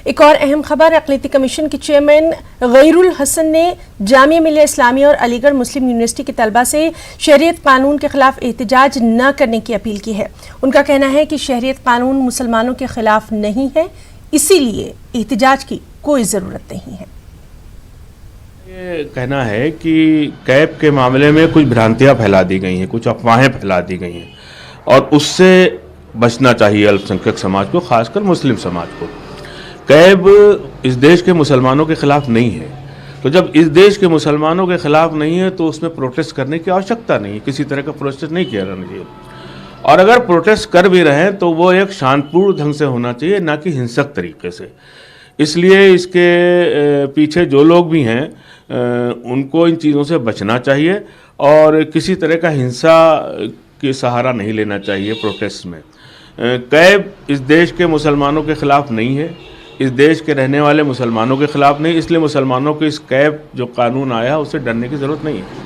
एक और अहम खबर, अक़लियती कमीशन के चेयरमैन गैरुल हसन ने जामिया मिलिया इस्लामिया और अलीगढ़ मुस्लिम यूनिवर्सिटी के तलबा से शरीयत कानून के खिलाफ एहतजाज न करने की अपील की है। उनका कहना है कि शरीयत कानून मुसलमानों के खिलाफ नहीं है, इसीलिए एहतजाज की कोई ज़रूरत नहीं है। ये कहना है कि कैब के मामले में कुछ भ्रांतियां फैला दी गई हैं, कुछ अफवाहें फैला दी गई हैं और उससे बचना चाहिए अल्पसंख्यक समाज को, खासकर मुस्लिम समाज को। कैब इस देश के मुसलमानों के खिलाफ नहीं है, तो जब इस देश के मुसलमानों के खिलाफ नहीं है तो उसमें प्रोटेस्ट करने की आवश्यकता नहीं है, किसी तरह का प्रोटेस्ट नहीं किया जाना चाहिए। और अगर प्रोटेस्ट कर भी रहे हैं तो वो एक शांतिपूर्ण ढंग से होना चाहिए, ना कि हिंसक तरीके से। इसलिए इसके पीछे जो लोग भी हैं उनको इन चीज़ों से बचना चाहिए और किसी तरह का हिंसा के सहारा नहीं लेना चाहिए प्रोटेस्ट में। कैब इस देश के मुसलमानों के खिलाफ नहीं है, इस देश के रहने वाले मुसलमानों के खिलाफ नहीं, इसलिए मुसलमानों को इस कैब जो कानून आया उससे डरने की ज़रूरत नहीं है।